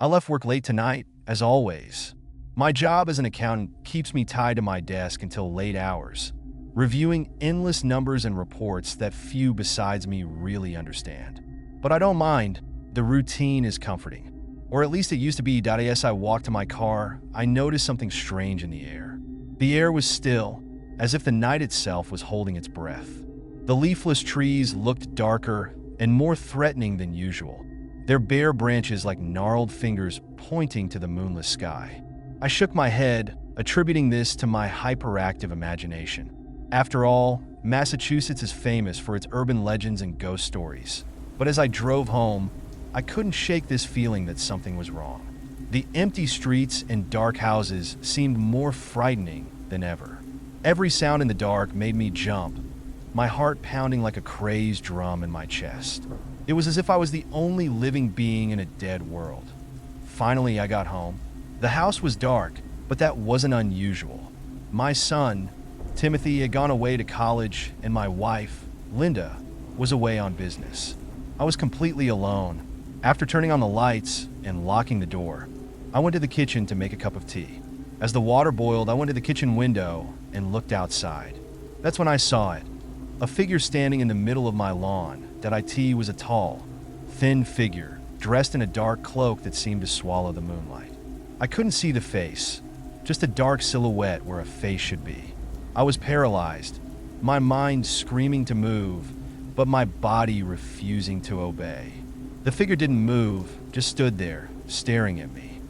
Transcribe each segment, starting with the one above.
I left work late tonight, as always. My job as an accountant keeps me tied to my desk until late hours, reviewing endless numbers and reports that few besides me really understand. But I don't mind. The routine is comforting. Or at least it used to be. As I walked to my car, I noticed something strange in the air. The air was still, as if the night itself was holding its breath. The leafless trees looked darker and more threatening than usual, their bare branches like gnarled fingers pointing to the moonless sky. I shook my head, attributing this to my hyperactive imagination. After all, Massachusetts is famous for its urban legends and ghost stories. But as I drove home, I couldn't shake this feeling that something was wrong. The empty streets and dark houses seemed more frightening than ever. Every sound in the dark made me jump, my heart pounding like a crazed drum in my chest. It was as if I was the only living being in a dead world. Finally, I got home. The house was dark, but that wasn't unusual. My son, Timothy, had gone away to college, and my wife, Linda, was away on business. I was completely alone. After turning on the lights and locking the door, I went to the kitchen to make a cup of tea. As the water boiled, I went to the kitchen window and looked outside. That's when I saw it. A figure standing in the middle of my lawn. It was a tall, thin figure, dressed in a dark cloak that seemed to swallow the moonlight. I couldn't see the face, just a dark silhouette where a face should be. I was paralyzed, my mind screaming to move, but my body refusing to obey. The figure didn't move, just stood there, staring at me.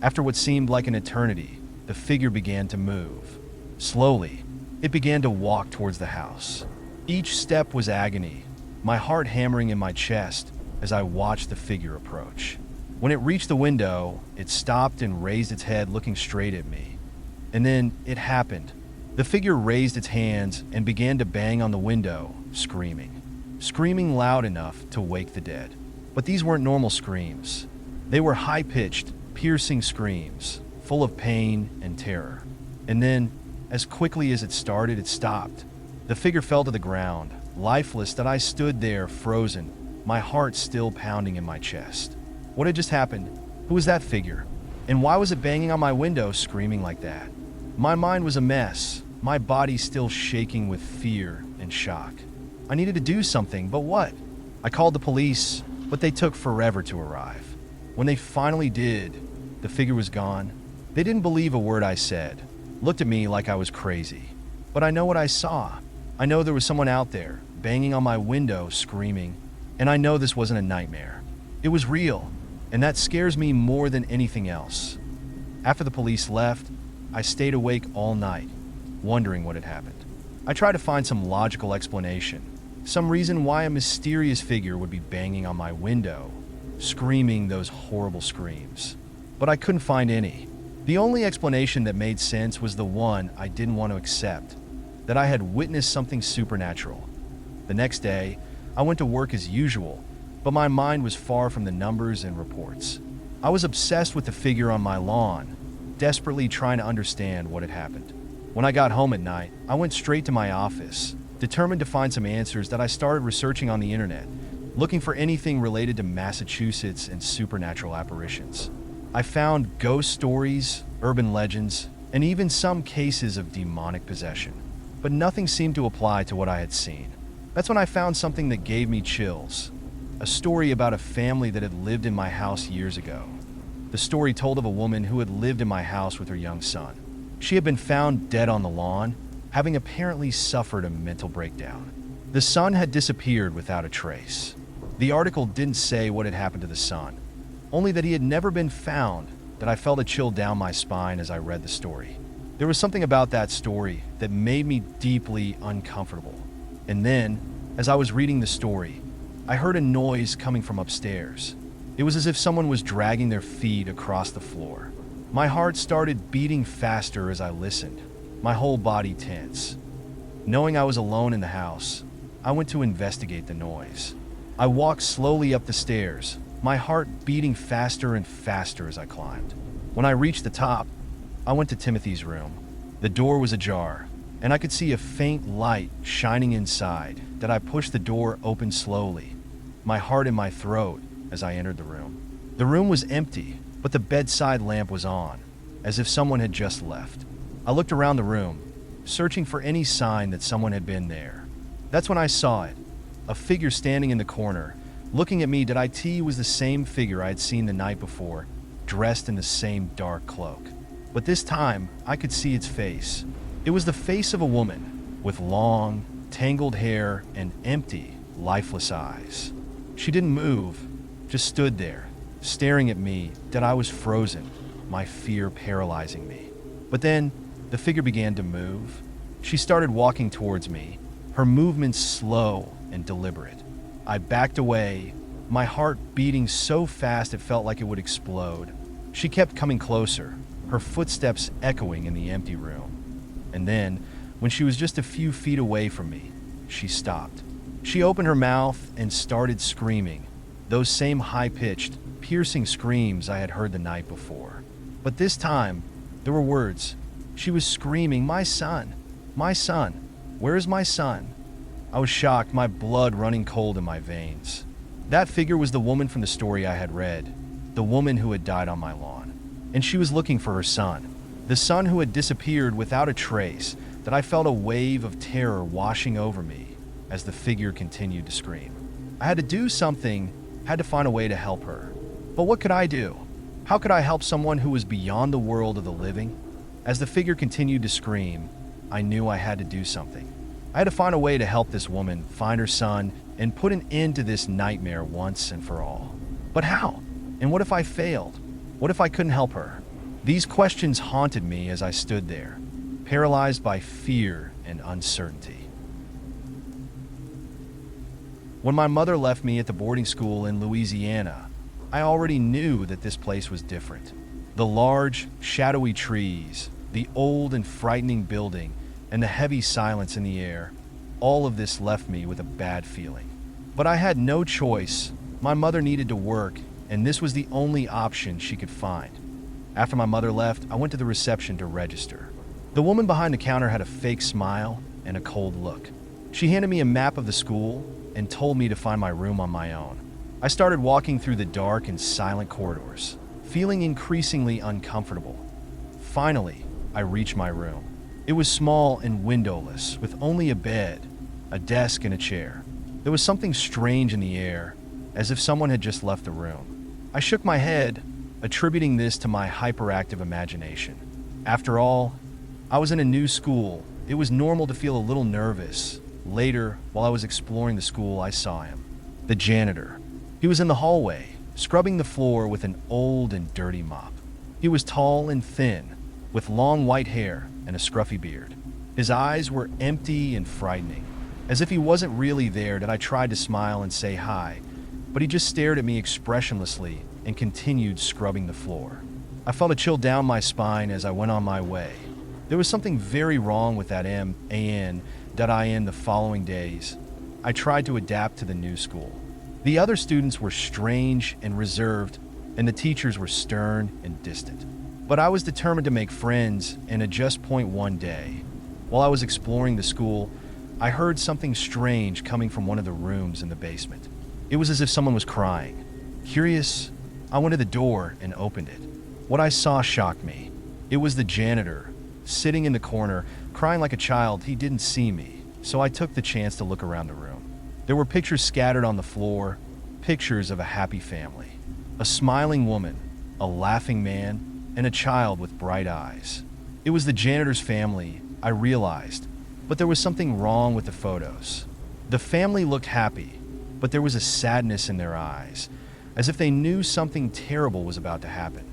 After what seemed like an eternity, the figure began to move. Slowly, it began to walk towards the house. Each step was agony, my heart hammering in my chest as I watched the figure approach. When it reached the window, it stopped and raised its head, looking straight at me. And then it happened. The figure raised its hands and began to bang on the window, screaming loud enough to wake the dead. But these weren't normal screams. They were high-pitched, piercing screams, full of pain and terror. And then, as quickly as it started, it stopped. The figure fell to the ground, lifeless. That I stood there, frozen, my heart still pounding in my chest. What had just happened? Who was that figure? And why was it banging on my window, screaming like that? My mind was a mess, my body still shaking with fear and shock. I needed to do something, but what? I called the police, but they took forever to arrive. When they finally did, the figure was gone. They didn't believe a word I said, looked at me like I was crazy. But I know what I saw. I know there was someone out there, banging on my window, screaming, and I know this wasn't a nightmare. It was real, and that scares me more than anything else. After the police left, I stayed awake all night, wondering what had happened. I tried to find some logical explanation, some reason why a mysterious figure would be banging on my window, screaming those horrible screams. But I couldn't find any. The only explanation that made sense was the one I didn't want to accept, that I had witnessed something supernatural. The next day, I went to work as usual, but my mind was far from the numbers and reports. I was obsessed with the figure on my lawn, desperately trying to understand what had happened. When I got home at night, I went straight to my office, determined to find some answers. That I started researching on the internet, looking for anything related to Massachusetts and supernatural apparitions. I found ghost stories, urban legends, and even some cases of demonic possession. But nothing seemed to apply to what I had seen. That's when I found something that gave me chills. A story about a family that had lived in my house years ago. The story told of a woman who had lived in my house with her young son. She had been found dead on the lawn, having apparently suffered a mental breakdown. The son had disappeared without a trace. The article didn't say what had happened to the son, only that he had never been found. That I felt a chill down my spine as I read the story. There was something about that story that made me deeply uncomfortable. And then, as I was reading the story, I heard a noise coming from upstairs. It was as if someone was dragging their feet across the floor. My heart started beating faster as I listened, my whole body tense. Knowing I was alone in the house, I went to investigate the noise. I walked slowly up the stairs, my heart beating faster and faster as I climbed. When I reached the top, I went to Timothy's room. The door was ajar, and I could see a faint light shining inside. That I pushed the door open slowly, my heart in my throat as I entered the room. The room was empty. but the bedside lamp was on, as if someone had just left. I looked around the room, searching for any sign that someone had been there. That's when I saw it, a figure standing in the corner, looking at me. It was the same figure I had seen the night before, dressed in the same dark cloak. But this time, I could see its face. It was the face of a woman, with long, tangled hair and empty, lifeless eyes. She didn't move, just stood there, staring at me. I was frozen, my fear paralyzing me. But then, the figure began to move. She started walking towards me, her movements slow and deliberate. I backed away, my heart beating so fast it felt like it would explode. She kept coming closer, her footsteps echoing in the empty room. And then, when she was just a few feet away from me, she stopped. She opened her mouth and started screaming, those same high-pitched, piercing screams I had heard the night before. But this time, there were words. She was screaming, "My son! My son! Where is my son?" I was shocked, my blood running cold in my veins. That figure was the woman from the story I had read, the woman who had died on my lawn. And she was looking for her son, the son who had disappeared without a trace. That I felt a wave of terror washing over me as the figure continued to scream. I had to do something, had to find a way to help her. But what could I do? How could I help someone who was beyond the world of the living? As the figure continued to scream, I knew I had to do something. I had to find a way to help this woman find her son and put an end to this nightmare once and for all. But how? And what if I failed? What if I couldn't help her? These questions haunted me as I stood there, paralyzed by fear and uncertainty. When my mother left me at the boarding school in Louisiana, I already knew that this place was different. The large, shadowy trees, the old and frightening building, and the heavy silence in the air, all of this left me with a bad feeling. But I had no choice. My mother needed to work, and this was the only option she could find. After my mother left, I went to the reception to register. The woman behind the counter had a fake smile and a cold look. She handed me a map of the school and told me to find my room on my own. I started walking through the dark and silent corridors, feeling increasingly uncomfortable. Finally, I reached my room. It was small and windowless, with only a bed, a desk, and a chair. There was something strange in the air, as if someone had just left the room. I shook my head, attributing this to my hyperactive imagination. After all, I was in a new school. It was normal to feel a little nervous. Later, while I was exploring the school, I saw him. The janitor. He was in the hallway, scrubbing the floor with an old and dirty mop. He was tall and thin, with long white hair and a scruffy beard. His eyes were empty and frightening. As if he wasn't really there, that I tried to smile and say hi, but he just stared at me expressionlessly and continued scrubbing the floor. I felt a chill down my spine as I went on my way. There was something very wrong with that man the following days. I tried to adapt to the new school. The other students were strange and reserved, and the teachers were stern and distant. But I was determined to make friends and adjust. One day, while I was exploring the school, I heard something strange coming from one of the rooms in the basement. It was as if someone was crying. Curious, I went to the door and opened it. What I saw shocked me. It was the janitor, sitting in the corner, crying like a child. He didn't see me, so I took the chance to look around the room. There were pictures scattered on the floor, pictures of a happy family, a smiling woman, a laughing man, and a child with bright eyes. It was the janitor's family, I realized, but there was something wrong with the photos. The family looked happy, but there was a sadness in their eyes, as if they knew something terrible was about to happen.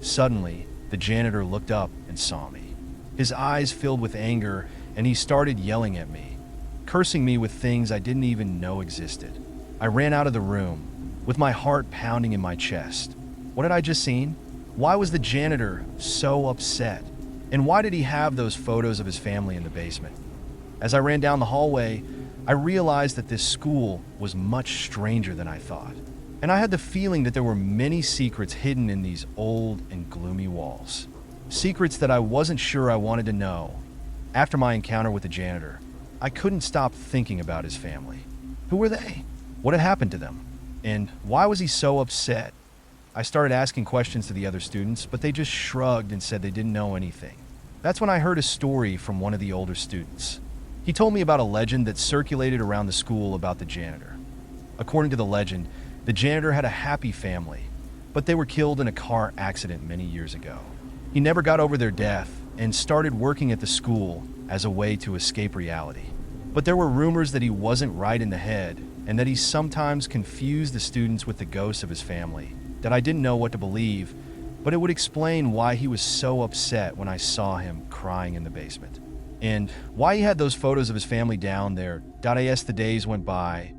Suddenly, the janitor looked up and saw me. His eyes filled with anger, and he started yelling at me, cursing me with things I didn't even know existed. I ran out of the room, with my heart pounding in my chest. What had I just seen? Why was the janitor so upset? And why did he have those photos of his family in the basement? As I ran down the hallway, I realized that this school was much stranger than I thought. And I had the feeling that there were many secrets hidden in these old and gloomy walls. Secrets that I wasn't sure I wanted to know. After my encounter with the janitor, I couldn't stop thinking about his family. Who were they? What had happened to them? And why was he so upset? I started asking questions to the other students, but they just shrugged and said they didn't know anything. That's when I heard a story from one of the older students. He told me about a legend that circulated around the school about the janitor. According to the legend, the janitor had a happy family, but they were killed in a car accident many years ago. He never got over their death and started working at the school as a way to escape reality. But there were rumors that he wasn't right in the head and that he sometimes confused the students with the ghosts of his family, that I didn't know what to believe, but it would explain why he was so upset when I saw him crying in the basement. And why he had those photos of his family down there. As the days went by,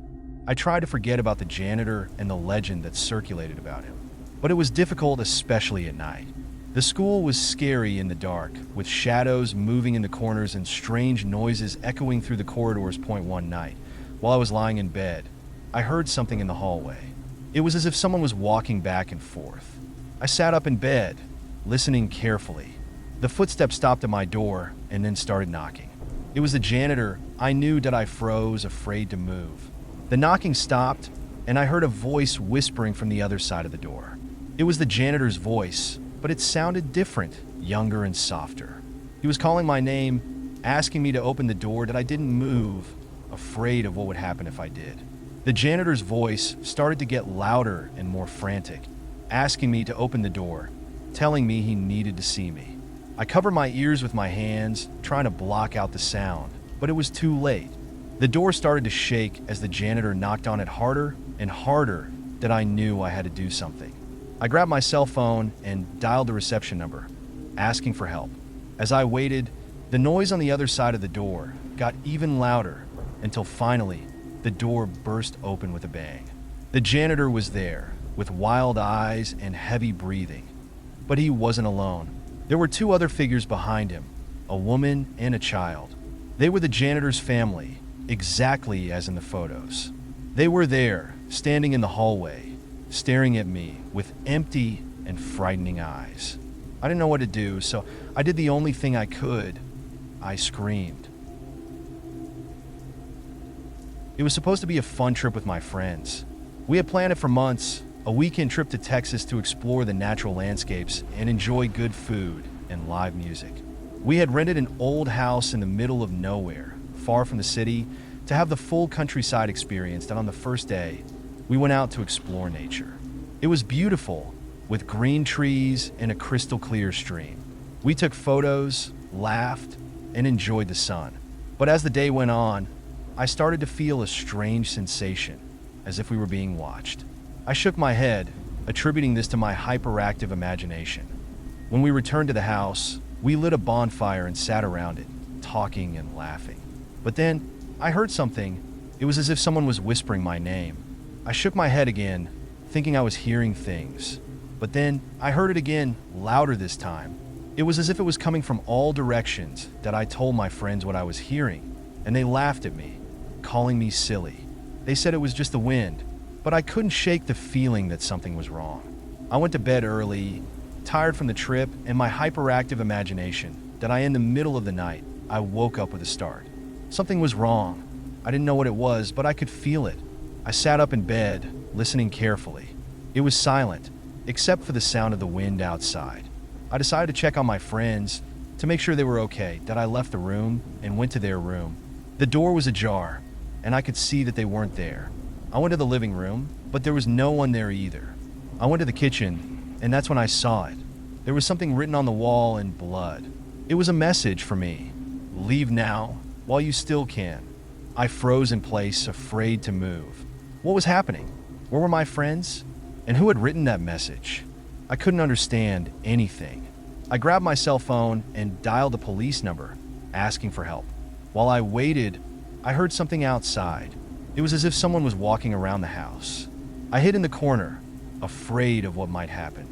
I tried to forget about the janitor and the legend that circulated about him. But it was difficult, especially at night. The school was scary in the dark, with shadows moving in the corners and strange noises echoing through the corridors. One night, while I was lying in bed, I heard something in the hallway. It was as if someone was walking back and forth. I sat up in bed, listening carefully. The footsteps stopped at my door and then started knocking. It was the janitor. I knew that I froze, afraid to move. The knocking stopped, and I heard a voice whispering from the other side of the door. It was the janitor's voice, but it sounded different, younger and softer. He was calling my name, asking me to open the door. That I didn't move, afraid of what would happen if I did. The janitor's voice started to get louder and more frantic, asking me to open the door, telling me he needed to see me. I covered my ears with my hands, trying to block out the sound, but it was too late. The door started to shake as the janitor knocked on it harder and harder. That I knew I had to do something. I grabbed my cell phone and dialed the reception number, asking for help. As I waited, the noise on the other side of the door got even louder until finally the door burst open with a bang. The janitor was there, with wild eyes and heavy breathing. But he wasn't alone. There were two other figures behind him, a woman and a child. They were the janitor's family, exactly as in the photos. They were there, standing in the hallway, staring at me with empty and frightening eyes. I didn't know what to do, so I did the only thing I could. I screamed. It was supposed to be a fun trip with my friends. We had planned it for months, a weekend trip to Texas to explore the natural landscapes and enjoy good food and live music. We had rented an old house in the middle of nowhere, far from the city, to have the full countryside experience. And on the first day, we went out to explore nature. It was beautiful, with green trees and a crystal clear stream. We took photos, laughed, and enjoyed the sun. But as the day went on, I started to feel a strange sensation, as if we were being watched. I shook my head, attributing this to my hyperactive imagination. When we returned to the house, we lit a bonfire and sat around it, talking and laughing. But then, I heard something. It was as if someone was whispering my name. I shook my head again, thinking I was hearing things. But then, I heard it again, louder this time. It was as if it was coming from all directions. That I told my friends what I was hearing, and they laughed at me, calling me silly. They said it was just the wind, but I couldn't shake the feeling that something was wrong. I went to bed early, tired from the trip and my hyperactive imagination. That in the middle of the night, I woke up with a start. Something was wrong. I didn't know what it was, but I could feel it. I sat up in bed, listening carefully. It was silent, except for the sound of the wind outside. I decided to check on my friends to make sure they were okay. That I left the room and went to their room. The door was ajar, and I could see that they weren't there. I went to the living room, but there was no one there either. I went to the kitchen, and that's when I saw it. There was something written on the wall in blood. It was a message for me. Leave now, while you still can. I froze in place, afraid to move. What was happening? Where were my friends? And who had written that message? I couldn't understand anything. I grabbed my cell phone and dialed the police number, asking for help. While I waited, I heard something outside. It was as if someone was walking around the house. I hid in the corner, afraid of what might happen.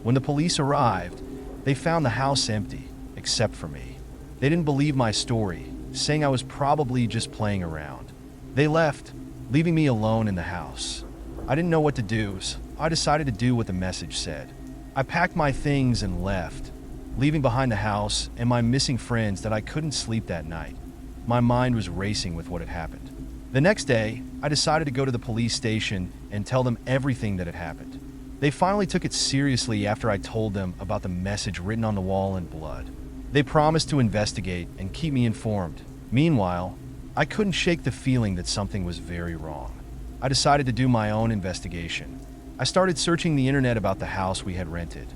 When the police arrived, they found the house empty, except for me. They didn't believe my story, saying I was probably just playing around. They left, leaving me alone in the house. I didn't know what to do, so I decided to do what the message said. I packed my things and left, leaving behind the house and my missing friends. That I couldn't sleep that night. My mind was racing with what had happened. The next day, I decided to go to the police station and tell them everything that had happened. They finally took it seriously after I told them about the message written on the wall in blood. They promised to investigate and keep me informed. Meanwhile, I couldn't shake the feeling that something was very wrong. I decided to do my own investigation. I started searching the internet about the house we had rented.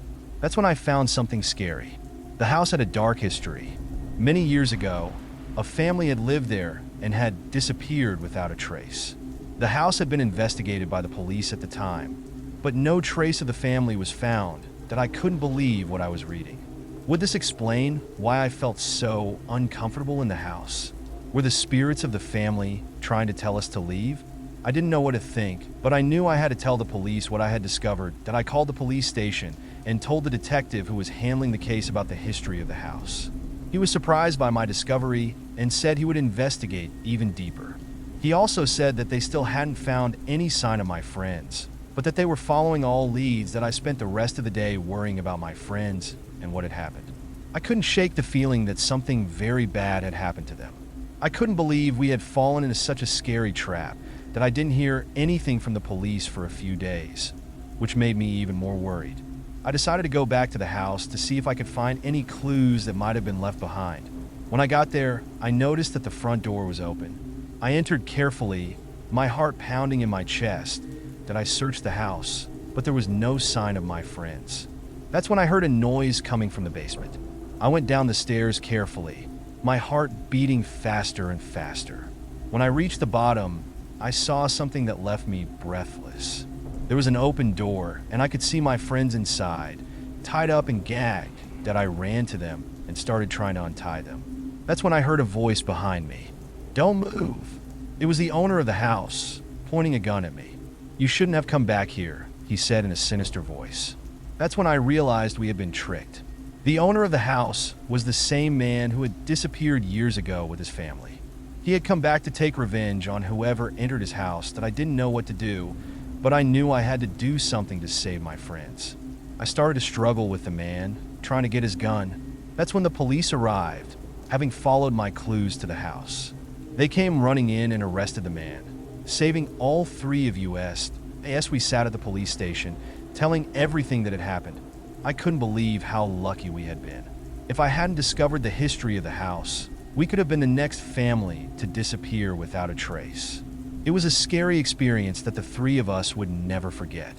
That's when I found something scary. The house had a dark history. Many years ago, a family had lived there and had disappeared without a trace. The house had been investigated by the police at the time, but no trace of the family was found. That I couldn't believe what I was reading. Would this explain why I felt so uncomfortable in the house? Were the spirits of the family trying to tell us to leave? I didn't know what to think, but I knew I had to tell the police what I had discovered. That I called the police station and told the detective who was handling the case about the history of the house. He was surprised by my discovery and said he would investigate even deeper. He also said that they still hadn't found any sign of my friends, but that they were following all leads. That I spent the rest of the day worrying about my friends and what had happened. I couldn't shake the feeling that something very bad had happened to them. I couldn't believe we had fallen into such a scary trap. That I didn't hear anything from the police for a few days, which made me even more worried. I decided to go back to the house to see if I could find any clues that might have been left behind. When I got there, I noticed that the front door was open. I entered carefully, my heart pounding in my chest. That I searched the house, but there was no sign of my friends. That's when I heard a noise coming from the basement. I went down the stairs carefully, my heart beating faster and faster. When I reached the bottom, I saw something that left me breathless. There was an open door, and I could see my friends inside, tied up and gagged. That I ran to them and started trying to untie them. That's when I heard a voice behind me. "Don't move." It was the owner of the house, pointing a gun at me. "You shouldn't have come back here," he said in a sinister voice. That's when I realized we had been tricked. The owner of the house was the same man who had disappeared years ago with his family. He had come back to take revenge on whoever entered his house. That I didn't know what to do, but I knew I had to do something to save my friends. I started to struggle with the man, trying to get his gun. That's when the police arrived, having followed my clues to the house. They came running in and arrested the man, saving all three of us. As we sat at the police station, telling everything that had happened. I couldn't believe how lucky we had been. If I hadn't discovered the history of the house, we could have been the next family to disappear without a trace. It was a scary experience that the three of us would never forget.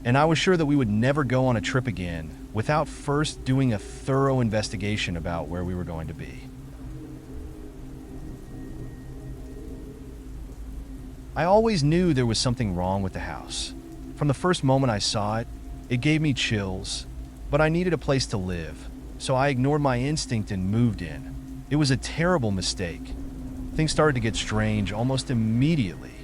And I was sure that we would never go on a trip again without first doing a thorough investigation about where we were going to be. I always knew there was something wrong with the house. From the first moment I saw it, it gave me chills, but I needed a place to live, so I ignored my instinct and moved in. It was a terrible mistake. Things started to get strange almost immediately.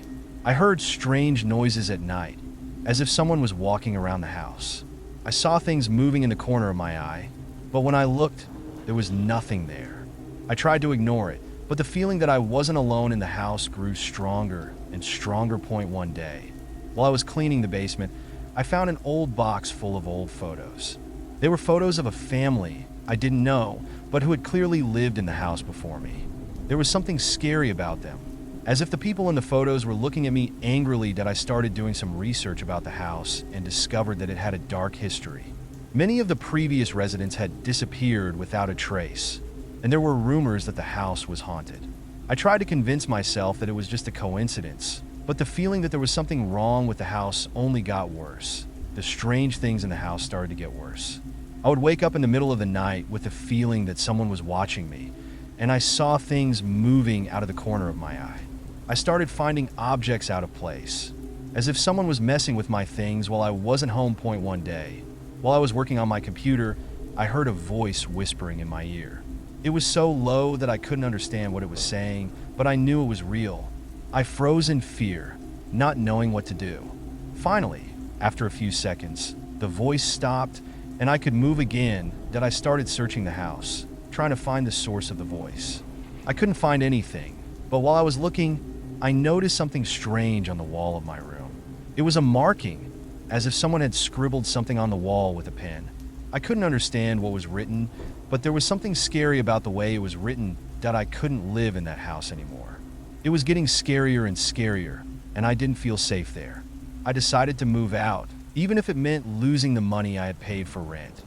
I heard strange noises at night, as if someone was walking around the house. I saw things moving in the corner of my eye, but when I looked, there was nothing there. I tried to ignore it, but the feeling that I wasn't alone in the house grew stronger and stronger. One day, while I was cleaning the basement, I found an old box full of old photos. They were photos of a family I didn't know, but who had clearly lived in the house before me. There was something scary about them, as if the people in the photos were looking at me angrily. That I started doing some research about the house and discovered that it had a dark history. Many of the previous residents had disappeared without a trace, and there were rumors that the house was haunted. I tried to convince myself that it was just a coincidence, but the feeling that there was something wrong with the house only got worse. The strange things in the house started to get worse. I would wake up in the middle of the night with the feeling that someone was watching me, and I saw things moving out of the corner of my eye. I started finding objects out of place, as if someone was messing with my things while I wasn't home. One day, while I was working on my computer, I heard a voice whispering in my ear. It was so low that I couldn't understand what it was saying, but I knew it was real. I froze in fear, not knowing what to do. Finally, after a few seconds, the voice stopped and I could move again. That I started searching the house, trying to find the source of the voice. I couldn't find anything, but while I was looking, I noticed something strange on the wall of my room. It was a marking, as if someone had scribbled something on the wall with a pen. I couldn't understand what was written, but there was something scary about the way it was written. That I couldn't live in that house anymore. It was getting scarier and scarier, and I didn't feel safe there. I decided to move out, even if it meant losing the money I had paid for rent.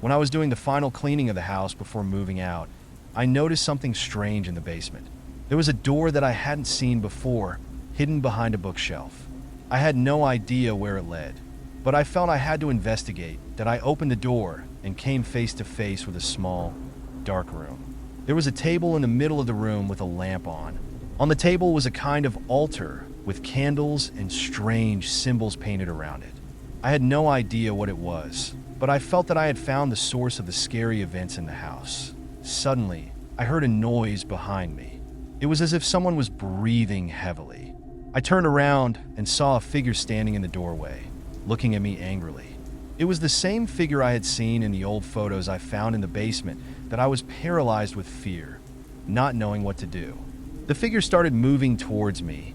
When I was doing the final cleaning of the house before moving out, I noticed something strange in the basement. There was a door that I hadn't seen before, hidden behind a bookshelf. I had no idea where it led, but I felt I had to investigate. That I opened the door and came face to face with a small, dark room. There was a table in the middle of the room with a lamp on. On the table was a kind of altar with candles and strange symbols painted around it. I had no idea what it was, but I felt that I had found the source of the scary events in the house. Suddenly, I heard a noise behind me. It was as if someone was breathing heavily. I turned around and saw a figure standing in the doorway, looking at me angrily. It was the same figure I had seen in the old photos I found in the basement. That I was paralyzed with fear, not knowing what to do. The figure started moving towards me,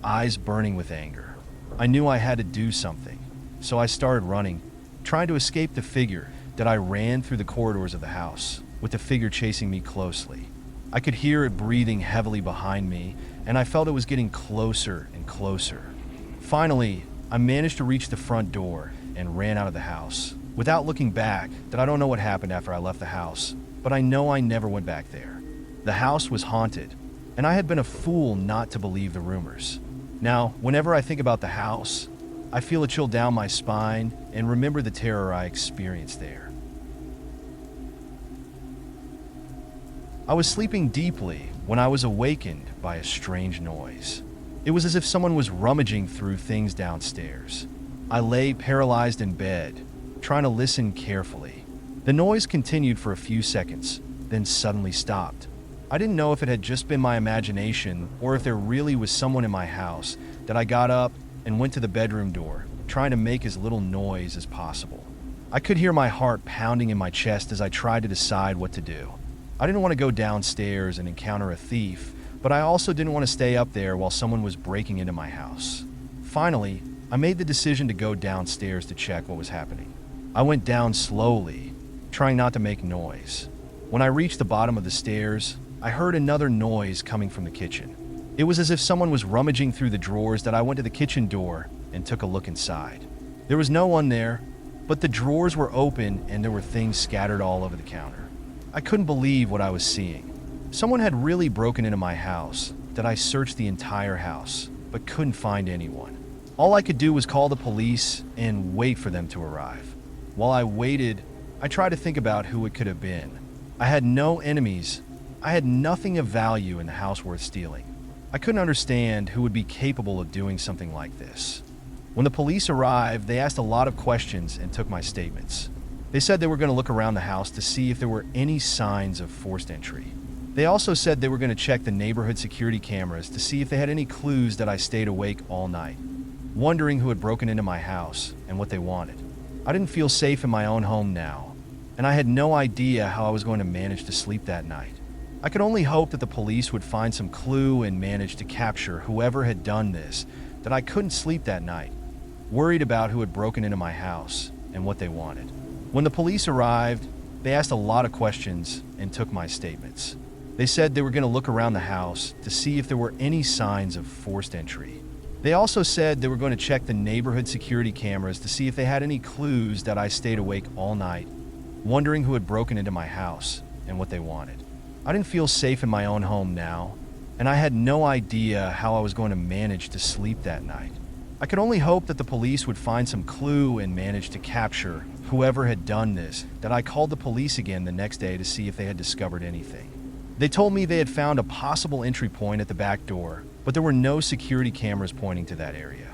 eyes burning with anger. I knew I had to do something, so I started running, trying to escape the figure. That I ran through the corridors of the house, with the figure chasing me closely. I could hear it breathing heavily behind me, and I felt it was getting closer and closer. Finally, I managed to reach the front door and ran out of the house. Without looking back, that I don't know what happened after I left the house, but I know I never went back there. The house was haunted, and I had been a fool not to believe the rumors. Now, whenever I think about the house, I feel a chill down my spine and remember the terror I experienced there. I was sleeping deeply when I was awakened by a strange noise. It was as if someone was rummaging through things downstairs. I lay paralyzed in bed, trying to listen carefully. The noise continued for a few seconds, then suddenly stopped. I didn't know if it had just been my imagination or if there really was someone in my house. That I got up and went to the bedroom door, trying to make as little noise as possible. I could hear my heart pounding in my chest as I tried to decide what to do. I didn't want to go downstairs and encounter a thief, but I also didn't want to stay up there while someone was breaking into my house. Finally, I made the decision to go downstairs to check what was happening. I went down slowly, trying not to make noise. When I reached the bottom of the stairs, I heard another noise coming from the kitchen. It was as if someone was rummaging through the drawers. That I went to the kitchen door and took a look inside. There was no one there, but the drawers were open and there were things scattered all over the counter. I couldn't believe what I was seeing. Someone had really broken into my house. That I searched the entire house, but couldn't find anyone. All I could do was call the police and wait for them to arrive. While I waited, I tried to think about who it could have been. I had no enemies. I had nothing of value in the house worth stealing. I couldn't understand who would be capable of doing something like this. When the police arrived, they asked a lot of questions and took my statements. They said they were going to look around the house to see if there were any signs of forced entry. They also said they were going to check the neighborhood security cameras to see if they had any clues that I stayed awake all night, wondering who had broken into my house and what they wanted. I didn't feel safe in my own home now, and I had no idea how I was going to manage to sleep that night. I could only hope that the police would find some clue and manage to capture whoever had done this. That I couldn't sleep that night, worried about who had broken into my house and what they wanted. When the police arrived, they asked a lot of questions and took my statements. They said they were going to look around the house to see if there were any signs of forced entry. They also said they were going to check the neighborhood security cameras to see if they had any clues that I stayed awake all night, wondering who had broken into my house and what they wanted. I didn't feel safe in my own home now, and I had no idea how I was going to manage to sleep that night. I could only hope that the police would find some clue and manage to capture whoever had done this. That I called the police again the next day to see if they had discovered anything. They told me they had found a possible entry point at the back door, but there were no security cameras pointing to that area.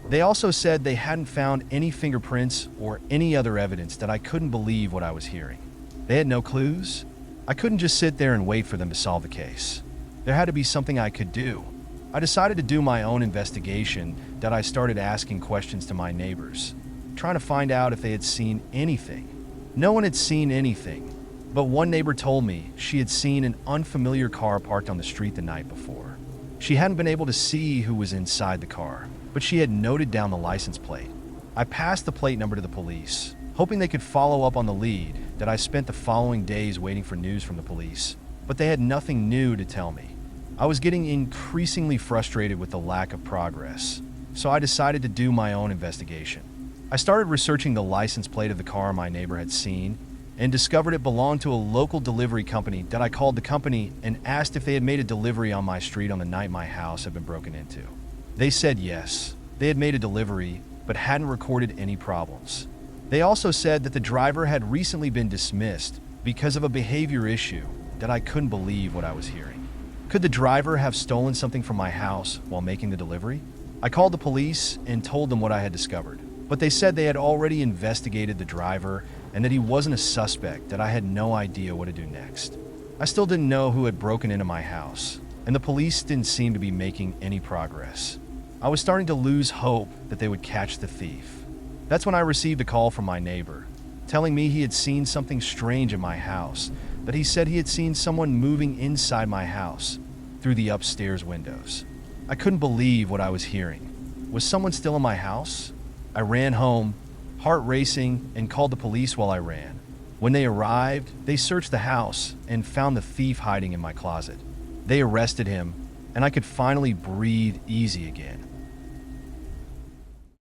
They also said they hadn't found any fingerprints or any other evidence. That I couldn't believe what I was hearing. They had no clues? I couldn't just sit there and wait for them to solve the case. There had to be something I could do. I decided to do my own investigation. That I started asking questions to my neighbors, trying to find out if they had seen anything. No one had seen anything, but one neighbor told me she had seen an unfamiliar car parked on the street the night before. She hadn't been able to see who was inside the car, but she had noted down the license plate. I passed the plate number to the police, hoping they could follow up on the lead. That I spent the following days waiting for news from the police, but they had nothing new to tell me. I was getting increasingly frustrated with the lack of progress, so I decided to do my own investigation. I started researching the license plate of the car my neighbor had seen and discovered it belonged to a local delivery company. That I called the company and asked if they had made a delivery on my street on the night my house had been broken into. They said yes, they had made a delivery, but hadn't recorded any problems. They also said that the driver had recently been dismissed because of a behavior issue. That I couldn't believe what I was hearing. Could the driver have stolen something from my house while making the delivery? I called the police and told them what I had discovered, but they said they had already investigated the driver and that he wasn't a suspect. That I had no idea what to do next. I still didn't know who had broken into my house, and the police didn't seem to be making any progress. I was starting to lose hope that they would catch the thief. That's when I received a call from my neighbor, telling me he had seen something strange in my house. That he said he had seen someone moving inside my house through the upstairs windows. I couldn't believe what I was hearing. Was someone still in my house? I ran home, heart racing, and called the police while I ran. When they arrived, they searched the house and found the thief hiding in my closet. They arrested him, and I could finally breathe easy again.